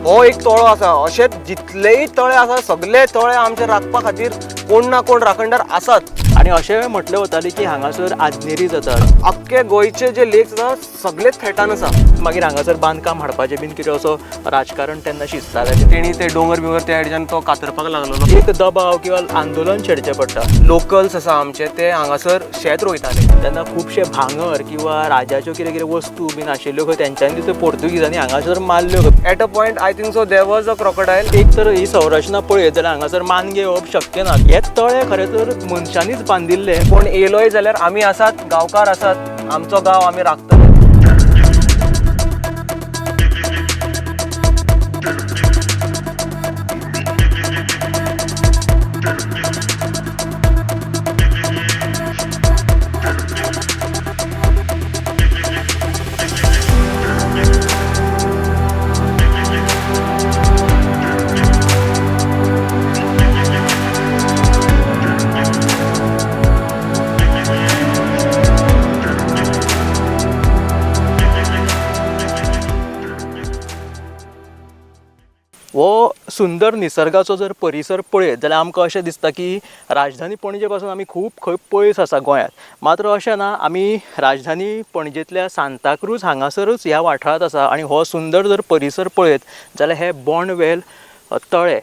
हो एक तळो आसा. अशे जितलेय तळे आसा सगळे तळे आमचे राखपा खातीर कोण ना कोण राखणदार आसात. आणि अशें म्हटलें वतालें की हांगासर आजनेरी जातात. अख्खे गोंयचे जे लेक आसा सगळे थेटान आसा. मागीर हांगासर बांदकाम हाडपाचें बीन कितें असो राजकारण तेन्ना शिजतालें. तेणी ते डोंगर बिंगर त्या सायडीच्यान तो कातरपाक लागलो. एक दबाव किंवा आंदोलन छेडचें पडटा. लोकल्स आसा आमचे ते हांगासर शेत रोयताले. तेन्ना खुबशे भांगर किंवा राजाच्यो कितें कितें वस्तू बीन आशिल्ल्यो खंय तेंच्यांनी त्यो पोर्तुगीजांनी हांगासर मारल्यो. At a point I think so there was a crocodile. एक तर ही संरचना पळयत जाल्यार हांगासर मानगे येवप शक्य ना. हे तळे खरें तर मनशांनीच बांदिल्ले. कोण येयलोय जाल्यार आमी आसात, गांवकार आसात, आमचो गांव आमी राखतले. हो सुंदर निसर्गाचो जर परिसर पळयत जाल्यार आमकां अशें दिसता की राजधानी पणजे पासून आमी खूब खंय पयस आसा गोंयांत. मात्र अशें ना, आमी राजधानी पणजेंतल्या सांताक्रूज हांगासरूच ह्या वाठारांत आसा. आनी हो सुंदर जर परिसर पळयत जाल्यार हे बोंडवेल तळें.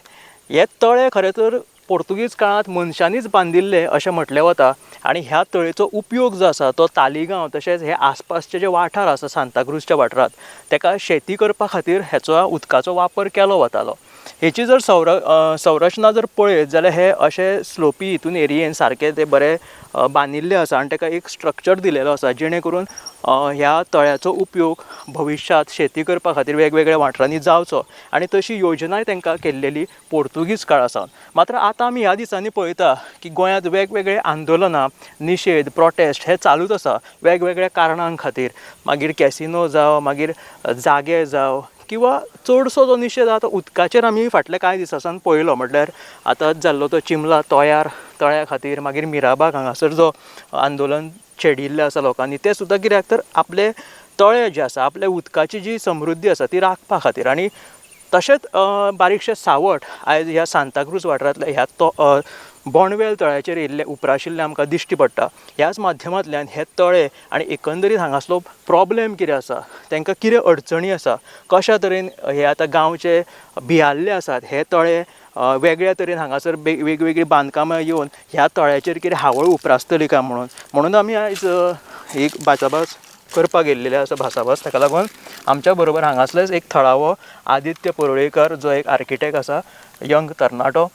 हे तळें खरें तर पोर्तुगीज काळांत मनशांनीच बांदिल्ले अशें म्हटलें वता. आनी ह्या तळयेचो उपयोग जो आसा तो तालिगांव तशेंच हे आसपासचे जे वाठार आसा सांताक्रूजच्या वाठारांत तेका शेती करपा खातीर हेचो उदकाचो वापर केलो वतालो. हेची जर संरचना जर पळयत जाल्यार हे अशे स्लोपी हितून एरियेन सारके ते बरे बांदिल्ले आसा. आनी ताका एक स्ट्रक्चर दिलेलो आसा जेणे करून ह्या तळ्याचो उपयोग भविश्यांत शेती करपा खातीर वेगवेगळ्या वाठारांनी जावचो. आनी तशी योजनाय तांकां केल्लेली पोर्तुगीज काळा सावन. मात्र आतां आमी ह्या दिसांनी पळयता की गोंयांत वेगवेगळे आंदोलनां, निशेध, प्रोटेस्ट हे चालूच आसा वेगवेगळ्या कारणां खातीर. मागीर कॅसिनो जावं, मागीर जागे जावं, किंवा चडसो जो निशेध आसा तो उदकाचेर आमी फाटल्या कांय दिसांसान पळयलो. म्हटल्यार आतांच जाल्लो तो चिंबला तोयार तळ्या खातीर, मागीर मिराबाग हांगासर जो आंदोलन छेडिल्लें आसा लोकांनी, तें सुद्दां कित्याक तर आपले तळे जे आसा, आपल्या उदकाची जी समृद्धी आसा ती राखपा खातीर. आनी तशेंच बारीकशे सावट आयज ह्या सांताक्रूज वाठारांतल्या ह्या बोंडवेल तळ्याचेर येयल्ले उप्राशिल्ले आमकां दिश्टी पडटा. ह्याच माध्यमांतल्यान हे तळे आनी एकंदरीत हांगासलो प्रॉब्लेम कितें आसा, तांकां कितें अडचणी आसा, कशा तरेन हे आतां गांवचे भियाल्ले आसात हे तळे वेगळ्या तरेन हांगासर वेगवेगळी बांदकामां येवन ह्या तळ्याचेर कितें हावळ उप्रासतली काय म्हणून आमी आयज एक भासाभास करपाक गेल्लेले आसा भासाभास. ताका लागून आमच्या बरोबर हांगासलेच एक थळावो आदित्य परुळेकर जो एक आर्किटेक्ट आसा, यंग तरणाटो,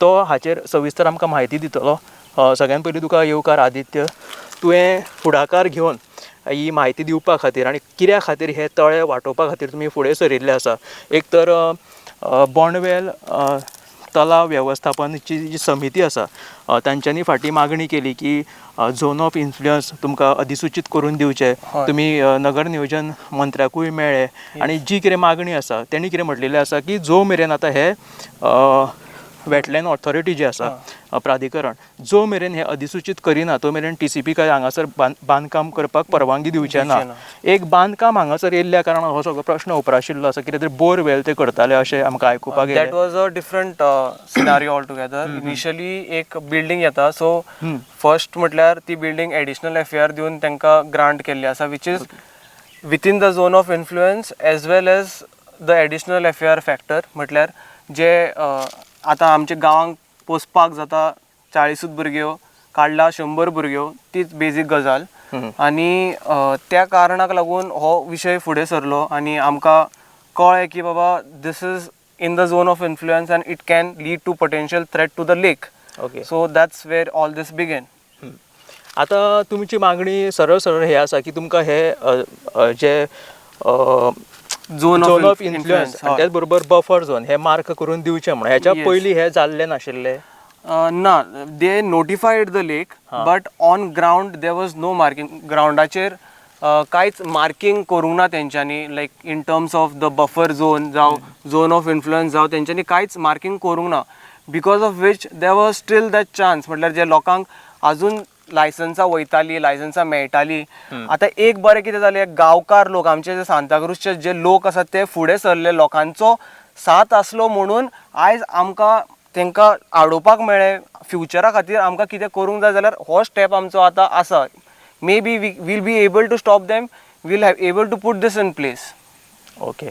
तो हाचेर सविस्तर आमकां म्हायती दितलो. सगळ्यान पयलीं तुका येवकार आदित्य. तुवें फुडाकार घेवन ही म्हायती दिवपा खातीर आनी कित्या खातीर हे तळे वाटोवपा खातीर तुमी फुडें सरिल्ले आसा. एक तर बोंडवेल तलाव वेवस्थापनाची जी समिती आसा तांच्यांनी फाटीं मागणी केली की झोन ऑफ इन्फ्लुयन्स तुमकां अधिसूचीत करून दिवचे. तुमी नगर नियोजन मंत्र्याकूय मेळ्ळे आनी जी कितें मागणी आसा तेणी कितें म्हटलेलें आसा की जो मेरेन आतां हे वेटलँड ऑथॉरिटी जी आसा, प्राधिकरण, जो मेरेन हे अधिसूचीत करिना तो मेरेन TCP काय हांगासर बांदकाम करपाक परवानगी दिवचें ना. एक बांदकाम हांगासर येयल्ल्या कारणान हो सगळो प्रश्न उप्राशिल्लो आसा. कितें तरी बोरवेल ते करताले अशें आमकां आयकुपाक येयलें. That was a different scenario all together. Initially एक बिल्डींग येता, सो फर्स्ट म्हटल्यार ती बिल्डींग एडिशनल FAR दिवन तांकां ग्रांट केल्ली आसा, which is within the zone of influence as well as the additional FAR factor. म्हटल्यार जे आतां आमच्या गांवांक पोसपाक जाता 40 भुरग्यो काडला 100 भुरग्यो, तीच बेजीक गजाल. आनी त्या कारणाक लागून हो विशय फुडें सरलो आनी आमकां कळ्ळें की बाबा this is in the zone of influence and it can lead to potential threat to the lake. Okay, so that's where all this began. आतां तुमची मागणी सरळ सरळ हे आसा की तुमकां हे जे झोन ऑफ इन्फ्लुयन्स आनी त्याच बरोबर बफर झोन हे मार्क करून दिवचे म्हणून. हेच्या पयलीं हे जाल्ले नाशिल्ले ना. They notified the lake but on ground there was no marking. ग्राउंडाचेर कांयच मार्किंग करूंक ना तेंच्यांनी. Like in terms of the buffer zone जावं झोन ऑफ इन्फ्लुयन्स जावं तेंच्यांनी कांयच मार्किंग करूंक ना. Because of which there was still that chance. म्हटल्यार जे लोकांक अजून लायसन्सां वयताली, लायसन्सां मेळटाली. आतां एक बरें कितें जालें, गांवकार लोक आमचे जे सांताक्रूजचे जे लोक आसात ते फुडें सरले. लोकांचो साथ आसलो म्हणून आयज आमकां तांकां आडोवपाक मेळ्ळें. फ्युचरा खातीर आमकां कितें करूंक जाय जाल्यार हो स्टेप आमचो आतां आसा. Maybe will be able to stop them, will have able to put this in place. Okay.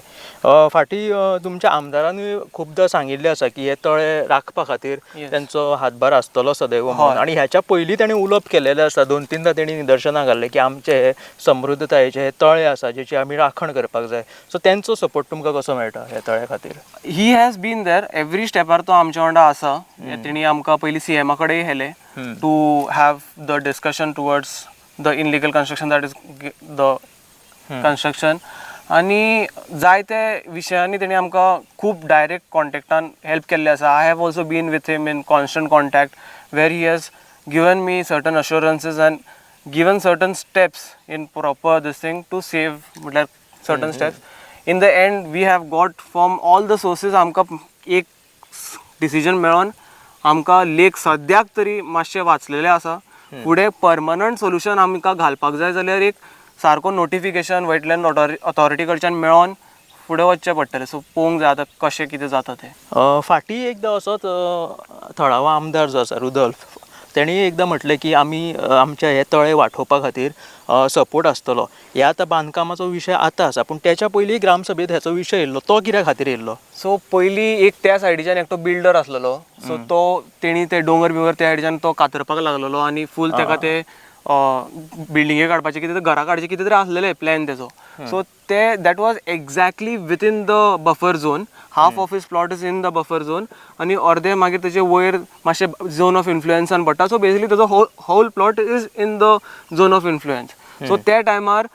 फाटीं तुमच्या आमदारांनी खुबदां सांगिल्लें आसा की हे तळे राखपा खातीर तांचो हातभार आसतलो सदैव म्हणून, आनी ह्याच्या पयलीं ताणें उलोवप केलेलें आसा. 2-3दां तेणी निदर्शनां घाल्लें की आमचे हे समृद्धतायेचे हे तळे आसा जेची आमी राखण करपाक जाय. सो तेंचो सपोर्ट तुमकां कसो मेळटा ह्या तळ्या खातीर? He has been there every स्टेपार तो आमच्या वांगडा आसा. तेणी आमकां पयलीं CMA कडेन व्हेलें to have the discussion towards the illegal construction, that is the construction. आनी जायते विशयांनी तेणी आमकां खूब डायरेक्ट कॉन्टेक्टान हेल्प केल्लें आसा. I have also been with him in constant contact where he has given me certain assurances and given certain steps in proper this thing to save, म्हटल्यार certain steps. In the end we have got from all the sources आमकां एक decision मेळोन आमकां लेक सद्याक तरी मातशें वाचलेलें आसा. फुडें परमनंट सोल्युशन आमकां घालपाक जाय जाल्यार एक सारको नोटिफिकेशन वेटलँड ऑथॉरिटी कडच्यान मेळोन फुडें वचचें पडटलें. सो पळोवंक जाय आतां कशें कितें जाता तें. फाटीं एकदां असोच थळावो आमदार जो आसा रुदोल्फ, तेणी एकदां म्हटलें की आमी आमचे हे तळे वाठोवपा खातीर सपोर्ट आसतलो. ह्या आतां बांदकामाचो विशय आतां आसा, पूण तेच्या पयलीं ग्रामसभेत हेचो विशय येयल्लो. तो कित्या खातीर येयल्लो? सो पयलीं एक त्या सायडीच्यान एकटो बिल्डर आसलेलो. सो तो तेणी ते दोंगर त्या सायडीच्यान तो कातरपाक लागलेलो आनी फूल ताका ते बिल्डिंगे काडपाचे कितें घरा काडचे कितें तरी आसलेलें प्लॅन तेजो. सो ते that was exactly within the buffer zone. Half of his plot is in the buffer zone आनी अर्दे मागीर तेजे वयर मातशें झोन ऑफ इन्फ्लुएन्सान पडटा. सो बेसिकली तेजो whole plot is in the zone of influence. So त्या टायमार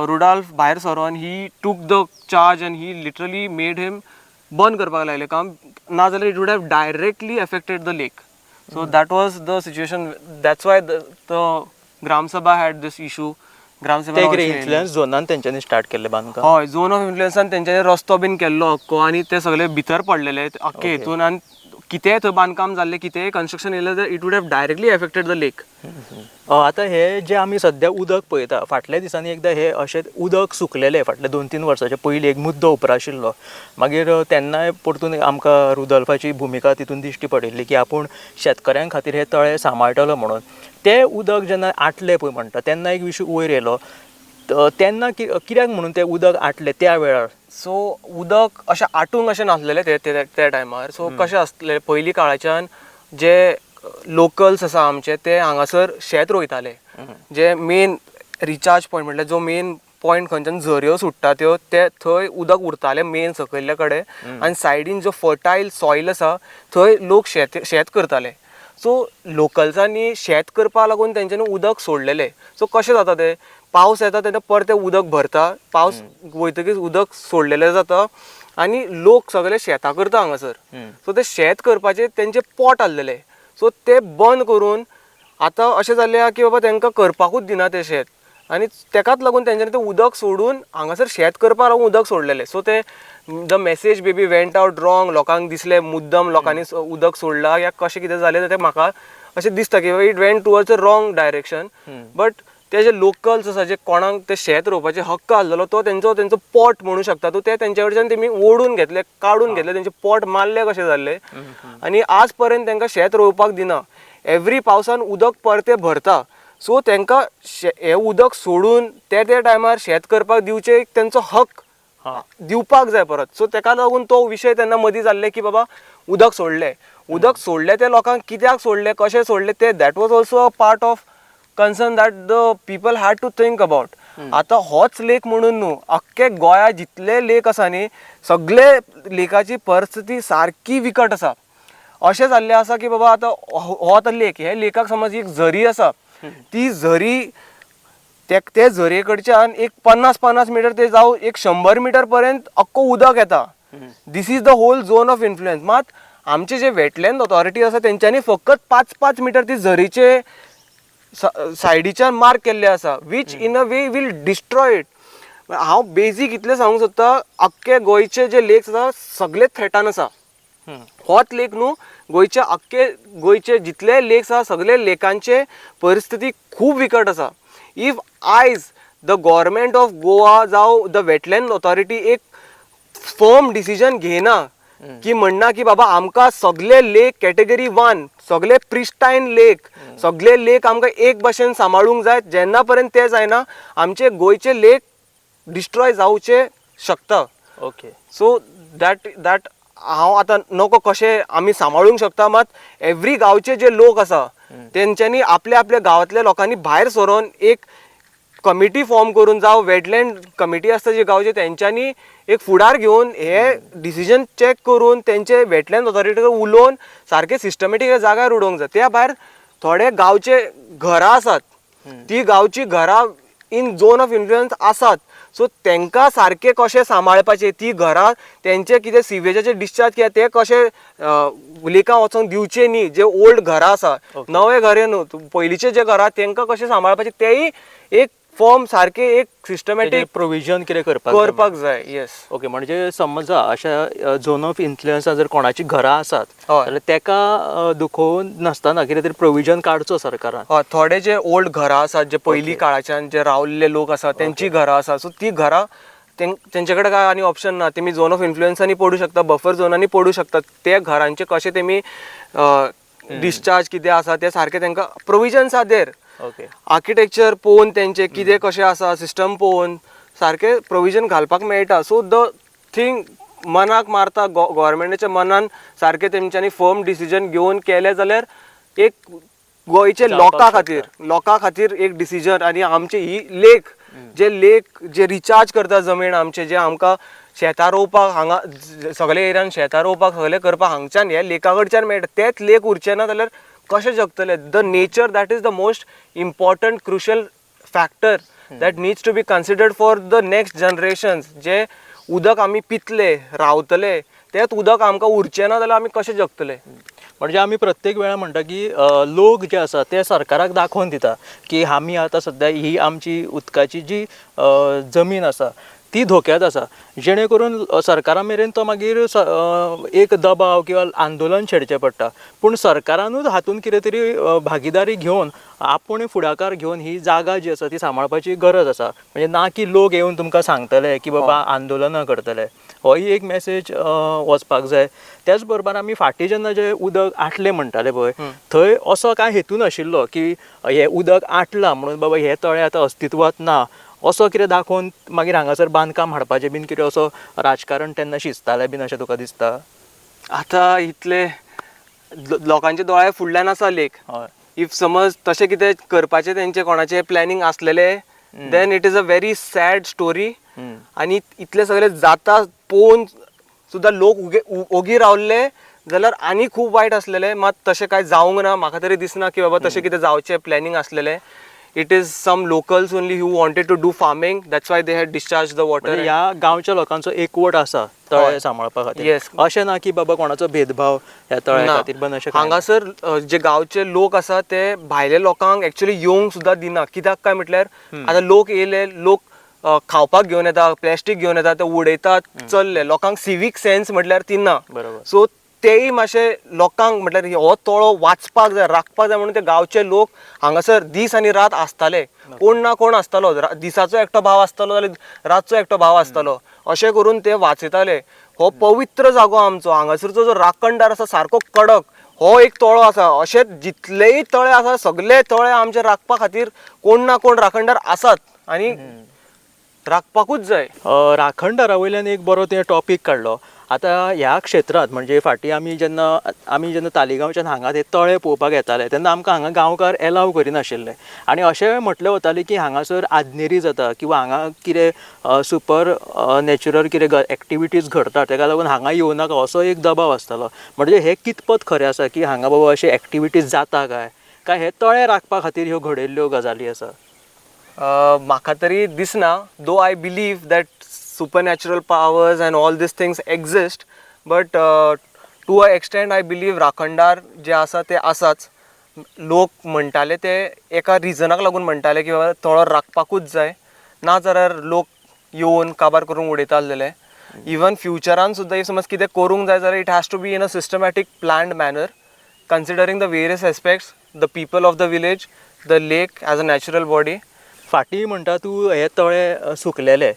रुडॉल्फ भायर सरोन he took the charge and he literally made him बंद करपाक लागलें काम, नाजाल्यार it would have directly affected the lake. So that was the situation. That's why the gram sabha had this issue. ग्राम सभा इन्फ्लुएन्स झोनान तेंच्यांनी स्टार्ट केल्लें बांदकाम. हय, झोन ऑफ इन्फ्लुएन्सान तेंच्यांनी रस्तो बीन केल्लो अख्खो आनी ते सगळे भितर पडलेले अख्खे हितून. आनी कितेंय थंय बांदकाम जाल्लें, कितेंय कन्स्ट्रक्शन येयलें जाल्यार it would have directly affected the lake. आतां हे जे आमी सद्या उदक पळयता, फाटल्या दिसांनी एकदां हे अशें उदक सुकलेलें फाटल्या 2-3 वर्सांच्या पयलीं एक मुद्दो उपराशिल्लो. मागीर तेन्नाय परतून आमकां रुदोल्फाची भुमिका तितून दिश्टी पडिल्ली की आपूण शेतकऱ्यां खातीर हे तळे सांबाळटलो म्हणून. तें उदक जेन्ना आटलें पळय म्हणटा तेन्ना एक विशय वयर येयलो. तेन्ना कित्याक म्हणून तें उदक आटलें त्या वेळार? सो उदक अशें आटूंक अशें नासलेलें त्या टायमार. सो कशें आसलें, पयलीं काळाच्यान जे लोकल्स आसा आमचे ते हांगासर शेत रोयताले. जे मेन रिचार्ज पॉयंट म्हटल्यार जो मेन पॉयंट खंयच्यान झऱ्यो सुट्टा त्यो ते थंय उदक उरतालें मेन सकयल्ले कडेन. आनी सायडीन जो फर्टायल सॉयल आसा थंय लोक शेत करताले. सो लोकल्सांनी शेत करपा लागून तेंच्यांनी उदक सोडलेलें. सो कशें जाता तें, पावस येता तेन्ना परतें उदक भरता, पावस वयतकीच उदक सोडलेलें जाता आनी लोक सगळे शेतां करता हांगासर. सो ते शेत करपाचे तेंचे पोट आसलेले. सो ते बंद करून आतां अशें जाल्लें की बाबा तांकां करपाकूच दिना तें शेत. आनी तेकाच लागून तेंच्यांनी तें उदक सोडून हांगासर शेत करपा लागून उदक सोडलेलें. सो ते the message baby went out wrong. लोकांक दिसलें मुद्दम लोकांनी उदक सोडलां या कशें कितें जालें तें म्हाका अशें दिसता की it went towards a wrong direction. But ते जे लोकल्स आसा जे कोणाक ते शेत रोवपाचे हक्क आसलेलो तो तेंचो पोट म्हणू शकता तूं, ते तेंच्या कडच्यान तेमी ओडून घेतले, काडून घेतले, तेंचे पोट मारले कशें जाल्ले. आनी आज पर्यंत तांकां शेत रोवपाक दिना. एवरी पावसान उदक परतें भरता. सो तांकां हें उदक सोडून त्या टायमार शेत करपाक दिवचे तेंचो हक दिवपाक जाय परत. सो ताका लागून तो विशय तेन्ना मदीं जाल्ले की बाबा उदक सोडलें ते लोकांक कित्याक सोडलें, कशें सोडलें ते that was also a part of concern that the people had to think about. आतां होच लेक म्हणून न्हू, अख्खे गोंया जितले लेक आसा न्ही सगळे लेकाची परिस्थिती सारकी विकट आसा. अशें जाल्लें आसा की बाबा आतां हो आतां लेक, हे लेकाक समज एक झरी आसा, ती झरी ते झरे कडच्यान एक 50 मिटर ते जावं एक 100 मिटर पर्यंत अख्खो उदक येता. This is the whole zone of influence. मात आमचे जे वेटलँड ऑथॉरिटी आसा तेंच्यांनी फकत 5 मिटर ती झरीचे सायडीच्यान मार्क केल्ले आसा, which in a way will destroy it. हांव बेजीक इतलें सांगूंक सोदता, अख्खे गोंयचे जे लेक्स आसा सगळे थ्रेटान आसा. होच लेक न्हू, गोंयचे जितले लेक्स आसा सगळे लेकांचे परिस्थिती खूब विकट आसा. इफ आयज द गव्हर्मेंट ऑफ गोवा जावं द वेटलँड ऑथॉरिटी एक फर्म डिसिजन घेना की म्हणना की बाबा आमकां सगळे लेक कॅटेगरी 1 सगळे प्रिस्टायन लेक सगळे लेक आमकां एक भाशेन सांबाळूंक जाय. जेन्ना पर्यंत ते जायना आमचे गोंयचे लेक डिस्ट्रॉय जावचे शकता. ओके. सो दॅट हांव आतां नको कशें आमी सांबाळूंक शकता, मात एवरी गांवचे जे लोक आसा तेंच्यांनी आपल्या आपल्या गांवांतल्या लोकांनी भायर सरोन एक कमिटी फॉर्म करून जावं वेटलँड कमिटी आसता जे गांवचे तेंच्यांनी एक फुडार घेवन हे डिसिजन चॅक करून तेंचे वेटलँड ऑथॉरिटी उलोवन सारके सिस्टमॅटीक जाग्यार उडोवंक जाय. त्या भायर थोडे गांवचे घरां आसात, ती गांवची घरां इन झोन ऑफ इन्फ्लुयन्स आसात. सो तेंकां सारके कशें सांबाळपाचें, ती घरां तेंचे कितें सिवेजाचे डिस्चार्ज कितें ते कशें लेकां वचोंक दिवचे न्ही. जे ओल्ड घरां आसा, नवे घरे न्हू, पयलींचे जे घरां तेंकां कशें सांबाळपाचें तेंय एक फॉर्म सारके एक सिस्टमॅटीक प्रोविजन कितें करपाक जाय. येस. ओके. म्हणजे समजा अशा झोन ऑफ इन्फ्लुयन्सान जर कोणाची घरां आसात जाल्यार तेका दुखोवन नासतना कितें तरी प्रोविजन काडचो सरकारान. हय, थोडे जे ओल्ड घरां आसात जे पयलीं काळाच्यान जे रावल्ले लोक आसात तेंची घरां आसा, सो ती घरां तेंचे कडेन काय आनी ऑप्शन ना. तेमी झोन ऑफ इन्फ्लुयन्सांनी पडूं शकता, बफर झोनांनी पडूं शकतात. ते घरांचे कशें तेमी डिस्चार्ज कितें आसा ते सारके तेंकां provisions are there. Okay. Architecture पळोवन तेंचे कितें कशें आसा सिस्टम पळोवन सारके प्रोविजन घालपाक मेळटा. सो द थिंग मनाक मारता गव्हर्मेंटाच्या मनान सारके तेंच्यांनी फर्म डिसिजन घेवन केले जाल्यार एक गोंयचे लोकां खातीर एक डिसिजन. आनी आमची ही लेक जे रिचार्ज करता जमीन आमचे, जे आमकां शेतां रोवपाक हांगा सगळे एरियान शेतां रोवपाक सगळे करपाक हांगच्यान हे लेका कडच्यान मेळटा, तेच लेक उरचे ना जाल्यार कशें जगतले. The nature that is the most important crucial factor that needs to be considered for the next generations. जे उदक आमी पितले रावतले तेच उदक आमकां उरचें ना जाल्यार आमी कशें जगतले. म्हणजे आमी प्रत्येक वेळा म्हणटा की लोक जे आसा ते सरकाराक दाखोवन दिता की आमी आतां सद्या ही आमची उदकाची जी जमीन आसा ती धोक्यांत आसा, जेणे करून सरकारा मेरेन तो मागीर एक दबाव किंवा आंदोलन छेडचें पडटा. पूण सरकारानूच हातूंत कितें तरी भागीदारी घेवन आपूण फुडाकार घेवन ही जागा जी आसा ती सांबाळपाची गरज आसा. म्हणजे ना की लोक येवन तुमकां सांगतले की बाबा आंदोलनां करतले. होय एक मॅसेज वचपाक जाय. त्याच बरोबर आमी फाटीं जेन्ना जे उदक आटलें म्हणटाले पळय, थंय असो कांय हेतू नाशिल्लो की हे उदक आटलां म्हणून बाबा हे तळे आतां अस्तित्वांत ना असो कितें दाखोवन मागीर हांगासर बांदकाम हाडपाचें बीन कितें असो राजकारण तेन्ना शिजतालें बीन अशें तुका दिसता? आतां इतले लोकांचे दोळे फुडल्यान आसा लेक. इफ समज तशें कितें करपाचें तेंचे कोणाचें प्लॅनिंग आसलेलें then it is a very sad story. आनी इतले सगळे जाता पळोवन सुद्दां लोक ओगी रावल्ले जाल्यार आनी खूब वायट आसलेलें. मात तशें कांय जावंक ना. म्हाका तरी दिसना की बाबा तशें कितें जावचें प्लॅनिंग आसलेलें. It is some locals only who wanted to do farming. That's why they had discharged the water. ह्या गांवच्या लोकांचो एकवट आसा तळे सांबाळपा खातीर. Yes. अशें ना की बाबा कोणाचो भेदभाव ह्या तळ्या खातीर बन अशें. हांगासर जे गांवचे लोक आसा ते भायले लोकांक एक्चुअली येवंक सुद्दां दिना. कित्याक काय म्हटल्यार आतां लोक येयले, लोक खावपाक घेवन येता, प्लॅस्टीक घेवन येता, ते उडयतात, चल्ले. लोकांक सिवीक सेन्स म्हटल्यार ती ना. सो तेय मातशें लोकांक म्हटल्यार हो तळो वाचपाक जाय, राखपाक जाय म्हणून ते गांवचे लोक हांगासर दीस आनी रात आसताले. कोण ना कोण आसतालो, दिसाचो एकटो भाव आसतालो जाल्यार रातचो एकटो भाव आसतालो. अशें करून ते वाचयताले. हो पवित्र जागो आमचो, हांगासरचो जो राखणदार आसा सारको कडक, हो एक तळो आसा. अशें जितलेय तळे आसा सगळे तळे आमचे राखपा खातीर कोण ना कोण राखणदार आसात आनी राखपाकूच जाय. राखणदारा वयल्यान एक बरो ते टॉपीक काडलो. आतां ह्या क्षेत्रांत म्हणजे फाटीं आमी जेन्ना तालिगांवच्यान हांगा ते तळे पळोवपाक येताले तेन्ना आमकां हांगा गांवकार एलाव करिनाशिल्ले. आनी अशें म्हटलें वतालें की हांगासर आजनेरी जाता किंवा हांगा कितें सुपर नॅचरल कितें एक्टिविटीज घडटा तेका लागून हांगा येवं नाका असो एक दबाव आसतालो. म्हणजे हे कितपत खरें आसा की हांगा बाबा अशे एक्टिविटीज जाता काय हे तळे राखपा खातीर ह्यो घडयल्ल्यो गजाली आसा? म्हाका तरी दिसना. Though I believe that supernatural powers and all these things exist, but to a extent I believe राखणदार जे आसा ते आसाच. लोक म्हणटाले ते एका रिजनाक लागून म्हणटाले की बाबा तळो राखपाकूच जाय, ना जाल्यार लोक येवन काबार करून उडयता आसलेले. इवन फ्युचरान सुद्दां इफ समज कितें करूंक जाय जाल्यार it has to be in a systematic planned manner considering the various aspects, the people of the village, the lake as a natural body. फाटीं म्हणटा तूं हे तळे सुकलेले.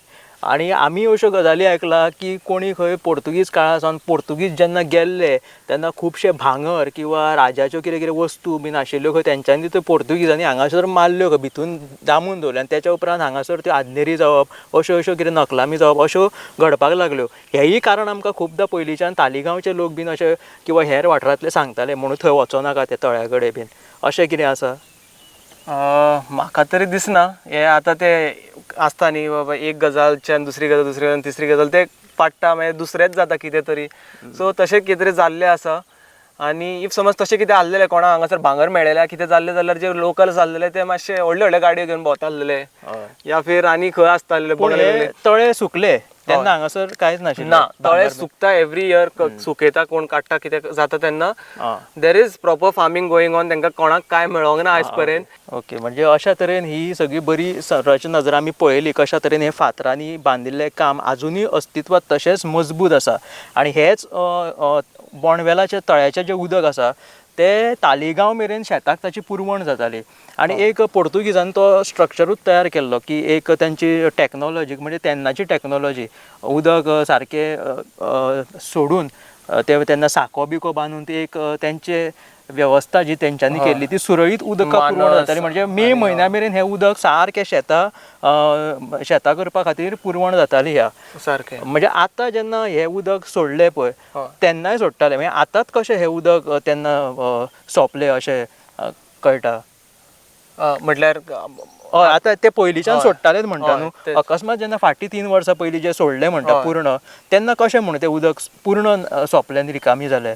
आणि आमी अश्यो गजाली आयकला की कोणी खंय पोर्तुगीज काळासावन पोर्तुगीज जेन्ना गेल्ले तेन्ना खुबशे भांगर किंवा राजाच्यो कितें कितें वस्तू बीन आशिल्ल्यो खंय तेंच्यांनी त्यो पोर्तुगीजांनी हांगासर मारल्यो खंय भितून दामून दवरल्यो आनी तेच्या उपरांत हांगासर त्यो आदनेरी जावप अश्यो कितें नकलामी जावप अश्यो घडपाक लागल्यो. हेंय कारण आमकां खुबदां पयलींच्यान तालिगांवचे लोक बीन अशे किंवा हेर वाठारांतले सांगताले म्हणून थंय वचो नाका ते तळ्या कडेन बीन अशें कितें आसा? म्हाका तरी दिसना. हे आतां ते आसता न्ही बाबा एक गजालच्यान दुसरी गजाल तिसरी गजाल ते पाडटा मागीर दुसरेंच जाता कितें तरी. सो तशें कितें तरी जाल्लें आसा. आनी इफ समज तशें कितें आसलेलें कोणा हांगासर भांगर मेळ्ळें कितें जाल्लें जाल्यार जे लोकल जाल्लेले ते मातशे व्हडले व्हडले गाडयो घेवन भोंवताले या फिर आनी खंय आसताले तळे सुकले तेन्ना हांगासर कांयच नाशिल्लें. ना, तळे सुकता एवरी इयर सुकयता कोण काडटा कितें जाता तेन्ना there is proper farming going on. तांकां कोणाक काय मेळोंक ना आयज पर्यंत. ओके, म्हणजे अशा तरेन ही सगळी बरी रचना जर आमी पळयली कशा तरेन हे फातरांनी बांदिल्लें काम अजुनूय अस्तित्वात तशेंच मजबूत आसा. आनी हेच बोंडवेलाच्या तळ्याचें जें उदक आसा ते तालिगांव मेरेन शेताक ताची पुरवण जाताली. आनी एक पोर्तुगीजान तो स्ट्रक्चरूच तयार केल्लो की एक तांची टॅक्नोलॉजी म्हणजे तेन्नाची टॅक्नोलॉजी उदक सारकें सोडून ते तेन्ना साको बिको बांदून ती एक तेंचे वेवस्था जी तेंच्यांनी केल्ली ती सुरळीत उदकाक पुरवण जाताली. म्हणजे मे म्हयन्या मेरेन हें उदक सारकें शेतां करपा खातीर पुरवण जाताली ह्या सारकें. म्हणजे आतां जेन्ना हें उदक सोडलें पळय तेन्नाय सोडटाले म्हणजे आतांच कशें हें उदक तेन्ना सोंपलें अशें कळटा. म्हटल्यार हय आतां ते पयलींच्यान सोडटालेच म्हणटा न्हू. अकस्मात जेन्ना फाटीं 3 वर्सां पयलीं जे सोडलें म्हणटा पूर्ण तेन्ना कशें म्हणून तें उदक पूर्ण सोंपलें आनी रिकामी जालें.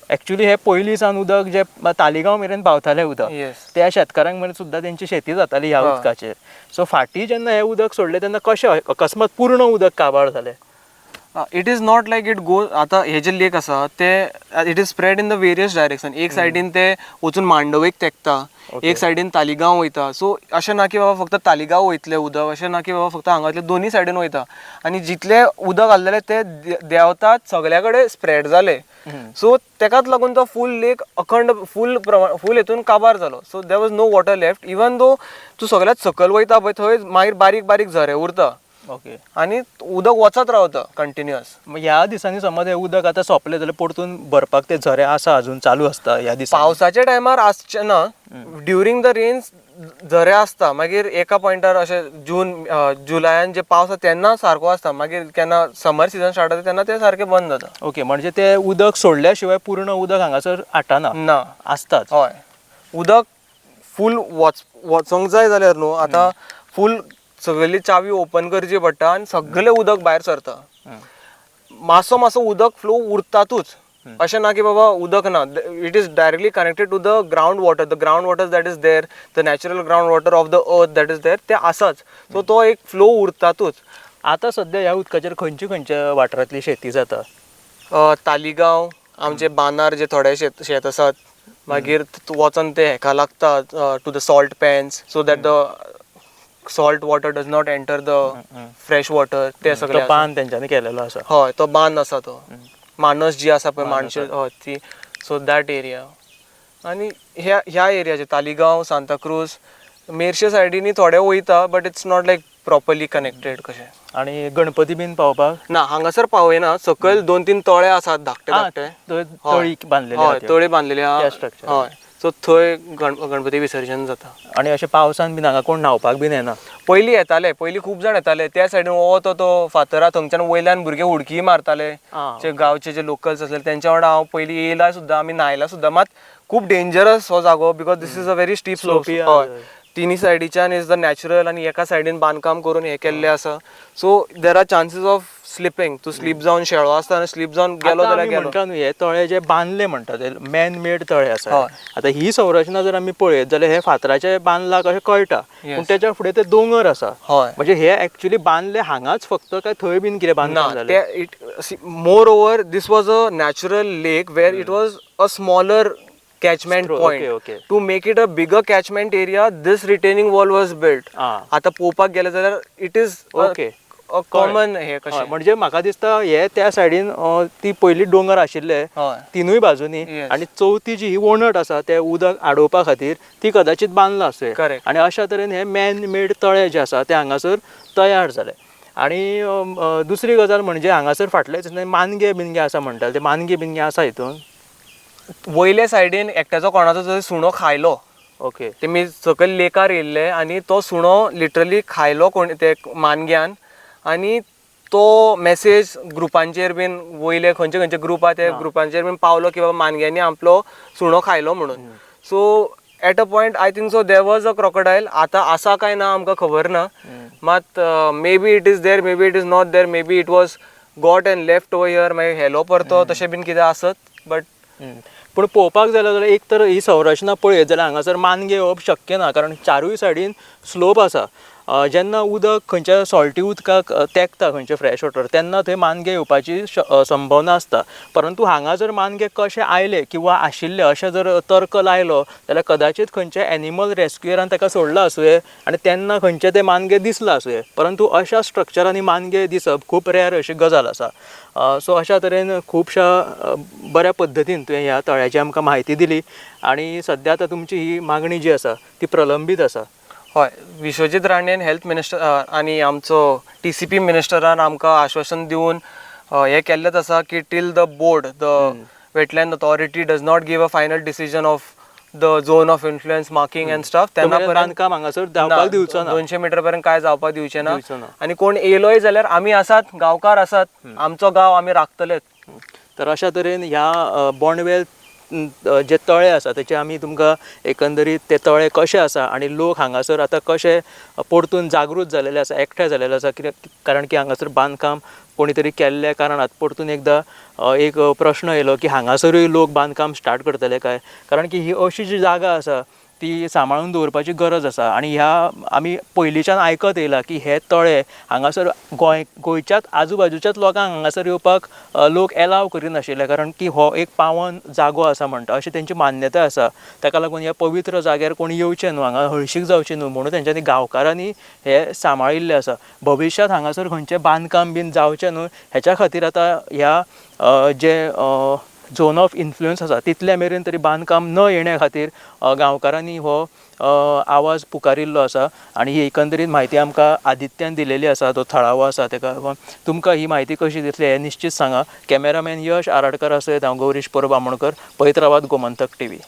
एक्चुली हे पयलीं सावन उदक जे तालिगांव मेरेन पावतालें उदक त्या शेतकारांक मेरेन सुद्दां तेंची शेती जाताली ह्या उदकाचेर. सो फाटीं जेन्ना हें उदक सोडलें तेन्ना कशें अकस्मात पूर्ण उदक काबार जालें? It is not like it go. आतां हे जे लेक आसा ते it is spread in the various direction. एक सायडीन ते वचून मांडवेक तेंकता, एक सायडीन तालिगांव वयता. सो अशें ना की बाबा फक्त तालिगांव वयतलें उदक, अशें ना की बाबा फक्त हांगातले दोनी सायडीन वयता. आनी जितलें उदक आसलेलें ते देंवतात सगळ्या कडेन स्प्रेड जालें. सो तेकाच लागून तो फूल लेक अखंड फूल हेतून काबार जालो. So there was no water left. Even though तूं सगळ्यात सकयल वयता पळय थंय मागीर बारीक बारीक झरे उरता. ओके, आनी उदक वचत रावता कंटिन्युअस. ह्या दिसांनी समज हे उदक आतां सोंपलें जाल्यार परतून भरपाक ते झरे आसा अजून चालू आसता ह्या दिसांनी? पावसाच्या टायमार आसचे ना. ड्युरींग द रेन्स झरे आसता. मागीर एका पॉयंटार अशें जुलयान जे पावस आसा तेन्ना सारको आसता. मागीर केन्ना समर सिजन स्टार्ट जाता तेन्ना ते सारकें बंद जाता. ओके, म्हणजे ते उदक सोडल्या शिवाय पूर्ण उदक हांगासर आटाना ना आसताच. हय, उदक फूल वचोंक जाय जाल्यार न्हू आतां फूल सगळी चावी ओपन करची पडटा आनी सगळें उदक भायर सरता. मातसो मातसो उदक फ्लो उरतातूच. अशें ना की बाबा उदक ना. It is directly connected to the ground water. The ground water that is there, the natural ground water of the earth that is there ते आसाच. सो तो एक फ्लो उरतातूच. आतां सद्या ह्या उदकाचेर खंयच्या वाठारांतली शेती जाता? तालिगांव आमचे बांदार जे थोडे शेत आसात. मागीर वचोन ते हेका लागता to the salt pans so that the salt water does not enter the fresh water. ते सगळे बांद तेंच्यांनी केलेलो आसा. हय, तो बांद आसा तो मानस जी आसा पळय माणशे हय ती. So that area. आनी ह्या एरियाचे तालिगांव, सांताक्रूज, मेर्शे सायडीनी थोडे वयता but it's not like properly connected कशें. आनी गणपती बीन पावपाक ना हांगासर पावयना. सकयल 2-3 तळे आसात धाकटे धाकटे. तळी बांदलेली हय, तळी बांदलेली आहा. हय, सो थंय गणपती विसर्जन जाता. आनी अशें पावसान बीन हांगा कोण न्हांवपाक बीन येना? पयलीं येताले. पयलीं खूब जाण येताले. त्या सायडीन तो फातर आहा थंयच्यान वयल्यान भुरगे उडकी मारताले. जे गांवचे जे लोकल्स आसले तेंच्या वांगडा हांव पयलीं येयला सुद्दां, आमी न्हायला सुद्दां. मात खूब डेंजरस हो जागो because this is a very steep slope. हय, तिनी सायडीच्यान इज द नॅचरल आनी एका सायडीन बांदकाम करून हे केल्लें आसा. So there are chances of slipping. तूं स्लीप जावन शेळो आसता आनी स्लीप जावन गेलो जाल्यार गेलो. म्हणटा न्हू हे तळे जे बांदले म्हणटा ते मॅन मेड तळे आसा. आतां ही संरचना जर आमी पळयत जाल्यार हे फातराचे बांदलाक अशें कळटा. पूण तेच्या फुडें ते दोंगर आसा. म्हणजे हे एक्चुअली बांदले हांगाच फक्त काय थंय बीन कितें बांदकाम जालें? Moreover this was a natural lake where it was a smaller catchment point. Okay. To make it a bigger catchment area, this retaining wall was built. आता पोवपाक गेले जाल्यार इट इज कॉमन हे कशें. म्हणजे म्हाका दिसता हे त्या सायडीन ती पयली डोंगर आशिल्ले तिनूय बाजूनी आनी चवथी जी ही वणट आसा ते उदक आडोवपा खातीर ती कदाचित बांदला आसय. आनी अशा तरेन हे मॅन मेड तळे जे आसा ते हांगासर तयार जाले. आणि दुसरी गजाल म्हणजे हांगासर फाटलेच मानगे बिनगे आसा म्हणटाले, ते मानगे बिनगे आसा हितून? वयले सायडीन एकट्याचो कोणाचो तरी सुणो खायलो. ओके. तेमी सकयल लेकार येयल्ले आनी तो सुणो लिटरली खायलो कोण ते मानग्यान, आनी तो मेसेज ग्रुपांचेर बीन वयले खंयचे खंयचे ग्रुप आहा त्या ग्रुपांचेर बीन पावलो की बाबा मानग्यांनी आपलो सुणो खायलो म्हणून. So eight a point I think so there was a crocodile. आतां आसा काय ना आमकां खबर ना, मात may be it is there, may be it is not there, may be it was got end left over here, मागीर hello परतो तशें बीन कितें आसत. बट पूण पळोवपाक जाल्यार एक तर ही संरचना पळयत जाल्यार हांगासर मानगे येवप शक्य ना, कारण चारूय सायडीन स्लोप आसा. जेन्ना उदक खंयच्या सॉल्टी उदकाक तेंकता खंयचे फ्रेश वॉटर, तेन्ना थंय मानगे येवपाची संभावना आसता. परंतु हांगा जर मानगे कशे आयले किंवा आशिल्ले अशें जर तर्क लायलो जाल्यार कदाचित खंयचे एनिमल रेस्क्युअरान ताका सोडला आसुये आनी तेन्ना खंयचे ते मानगे दिसला आसुये. परंतु अशा स्ट्रक्चरांनी मानगे दिसप खूब रेअर अशी गजाल आसा. सो अशा तरेन खुबशा बऱ्या पद्दतीन तुवें ह्या तळ्याची आमकां म्हायती दिली आनी सद्या आतां तुमची ही मागणी जी आसा ती प्रलंबीत आसा. हय, विश्वजीत राणेन हेल्थ मिनिस्टर आनी आमचो TCP मिनिस्टरान आमकां आश्वासन दिवन हें केल्लेंच आसा की till the board, the wetland authority does not give a final decision of the zone of influence marking and stuff, तेन्ना पर्यंत बांदकाम हांगासर जावपाक दिवचो ना. 200 मिटर पर्यंत काय जावपाक दिवचें ना. दिवचो ना. आनी कोण येयलोय जाल्यार आमी आसात, गांवकार आसात, आमचो गांव आमी राखतलेच. तर अशा तरेन ह्या बोंडवेल जे तळे आसा तेचे आमी तुमकां एकंदरीत ते तळे कशे आसा आनी लोक हांगासर आतां कशे परतून जागृत जालेले आसा, एकठांय जालेले आसा, कित्याक कारण की हांगासर बांदकाम कोणी तरी केल्ल्या कारणात परतून एकदां एक प्रश्न येयलो की हांगासरूय लोक बांदकाम स्टार्ट करतले काय, कारण की ही अशी जी जागा आसा ती सांबाळून दवरपाची गरज आसा. आनी ह्या आमी पयलींच्यान आयकत येयला की हे तळे हांगासर गोंयच्याच आजूबाजूच्याच लोकांक हांगासर येवपाक लोक एलाव करिनाशिल्ले, कारण की हो एक पावन जागो आसा म्हणटा अशी तेंची मान्यताय आसा. ताका लागून ह्या पवित्र जाग्यार कोणी येवचें न्हू, हांगा हळशीक जावची न्हू म्हणून तेंच्यांनी गांवकारांनी हे सांबाळिल्लें आसा. भविश्यांत हांगासर खंयचें बांदकाम बीन जावचें न्हू हेच्या खातीर आतां ह्या जे झोन ऑफ इन्फ्लुएन्स आसा तितल्या मेरेन तरी बांदकाम न येण्या खातीर गांवकारांनी हो आवाज पुकारिल्लो आसा. आनी ही एकंदरीत म्हायती आमकां आदित्यान दिलेली आसा, तो थळावो आसा. ताका तुमकां ही म्हायती कशी दिसली हें निश्चित सांगा. कॅमेरामॅन यश आराडकर सयत हांव गौरीश परब आमोणकर, पळयत रावात गोमंतक TV.